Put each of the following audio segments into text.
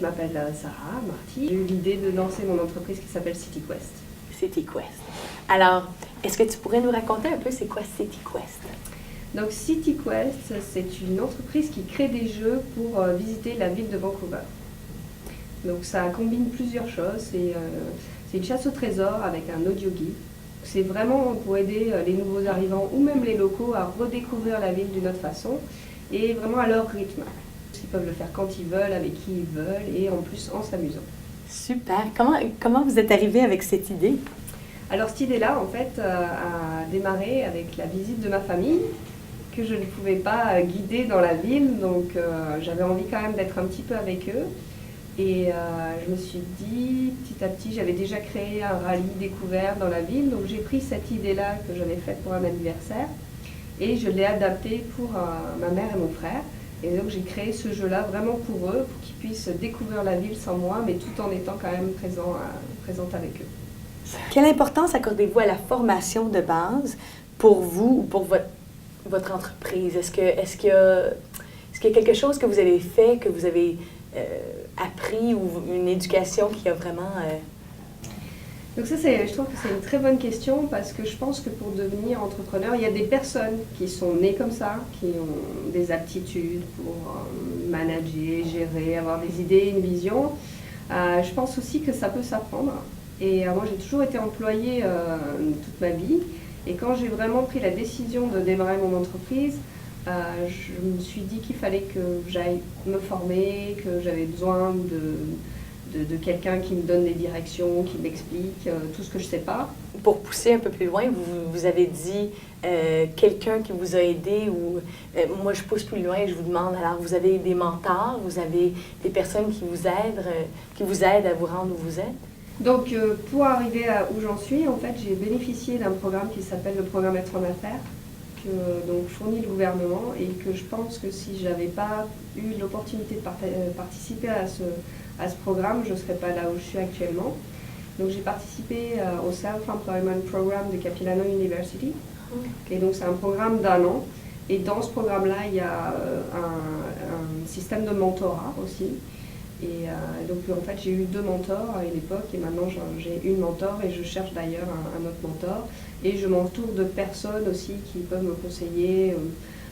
m'appelle Sarah Marty. J'ai eu l'idée de lancer mon entreprise qui s'appelle CityQuest. CityQuest. Alors, est-ce que tu pourrais nous raconter un peu c'est quoi CityQuest? Donc CityQuest, c'est une entreprise qui crée des jeux pour visiter la ville de Vancouver. Donc ça combine plusieurs choses. C'est une chasse au trésor avec un audio guide. C'est vraiment pour aider les nouveaux arrivants ou même les locaux à redécouvrir la ville d'une autre façon et vraiment à leur rythme. Ils peuvent le faire quand ils veulent, avec qui ils veulent et en plus en s'amusant. Super. Comment vous êtes arrivé avec cette idée? Alors cette idée-là, en fait, a démarré avec la visite de ma famille, que je ne pouvais pas guider dans la ville, donc j'avais envie quand même d'être un petit peu avec eux. Et je me suis dit, petit à petit, j'avais déjà créé un rallye découvert dans la ville, donc j'ai pris cette idée-là que j'avais faite pour un anniversaire et je l'ai adaptée pour ma mère et mon frère. Et donc j'ai créé ce jeu-là vraiment pour eux, pour qu'ils puissent découvrir la ville sans moi, mais tout en étant quand même présente avec eux. Quelle importance accordez-vous à la formation de base pour vous ou pour votre entreprise? Est-ce qu'il y a quelque chose que vous avez fait, que vous avez appris ou une éducation qui a vraiment... Donc ça, je trouve que c'est une très bonne question parce que je pense que pour devenir entrepreneur, il y a des personnes qui sont nées comme ça, qui ont des aptitudes pour manager, gérer, avoir des idées, une vision. Je pense aussi que ça peut s'apprendre. Et moi, j'ai toujours été employée toute ma vie. Et quand j'ai vraiment pris la décision de démarrer mon entreprise, je me suis dit qu'il fallait que j'aille me former, que j'avais besoin de quelqu'un qui me donne des directions, qui m'explique tout ce que je ne sais pas. Pour pousser un peu plus loin, vous avez dit quelqu'un qui vous a aidé ou moi je pousse plus loin et je vous demande, alors vous avez des mentors, vous avez des personnes qui vous aident à vous rendre où vous êtes? Donc pour arriver à où j'en suis, en fait, j'ai bénéficié d'un programme qui s'appelle le programme Être en Affaires, que donc fournit le gouvernement et que je pense que si je n'avais pas eu l'opportunité de participer à ce programme, je ne serais pas là où je suis actuellement. Donc j'ai participé au Self-Employment Program de Capilano University. Et donc c'est un programme d'1 an. Et dans ce programme-là, il y a un système de mentorat aussi. Et donc en fait j'ai eu 2 mentors à une époque et maintenant j'ai une mentor et je cherche d'ailleurs un autre mentor. Et je m'entoure de personnes aussi qui peuvent me conseiller,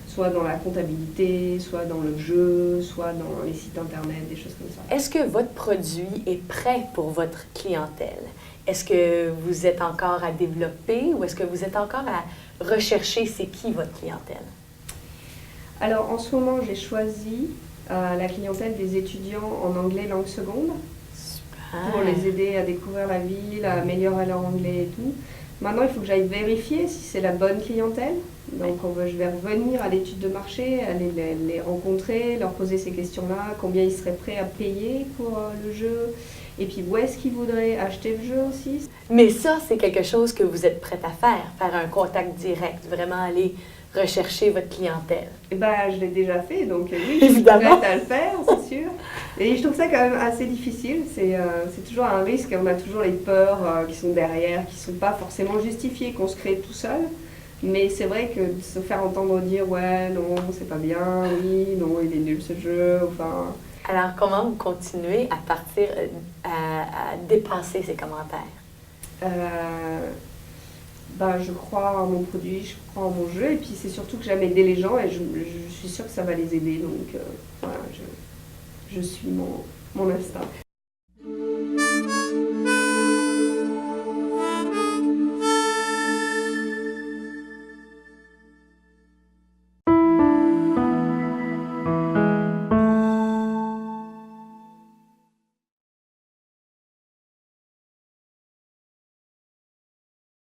soit dans la comptabilité, soit dans le jeu, soit dans les sites internet, des choses comme ça. Est-ce que votre produit est prêt pour votre clientèle? Est-ce que vous êtes encore à développer ou est-ce que vous êtes encore à rechercher c'est qui votre clientèle? Alors en ce moment j'ai choisi la clientèle des étudiants en anglais langue seconde. Super. Pour les aider à découvrir la ville, à améliorer leur anglais et tout. Maintenant, il faut que j'aille vérifier si c'est la bonne clientèle. Donc, je vais revenir à l'étude de marché, aller les rencontrer, leur poser ces questions-là, combien ils seraient prêts à payer pour le jeu, et puis où est-ce qu'ils voudraient acheter le jeu aussi. Mais ça, c'est quelque chose que vous êtes prête à faire un contact direct, vraiment aller rechercher votre clientèle. Je l'ai déjà fait, donc oui, évidemment. Je suis prête à le faire, c'est sûr. Et je trouve ça quand même assez difficile, c'est toujours un risque, on a toujours les peurs qui sont derrière, qui ne sont pas forcément justifiées, qu'on se crée tout seul. Mais c'est vrai que de se faire entendre dire « ouais, non, c'est pas bien, oui, non, il est nul ce jeu », enfin... Alors, comment vous continuez à partir, à dépasser ces commentaires? Je crois en mon produit, je crois en mon jeu, et puis c'est surtout que j'aime aider les gens et je suis sûre que ça va les aider, donc voilà, je suis mon instinct.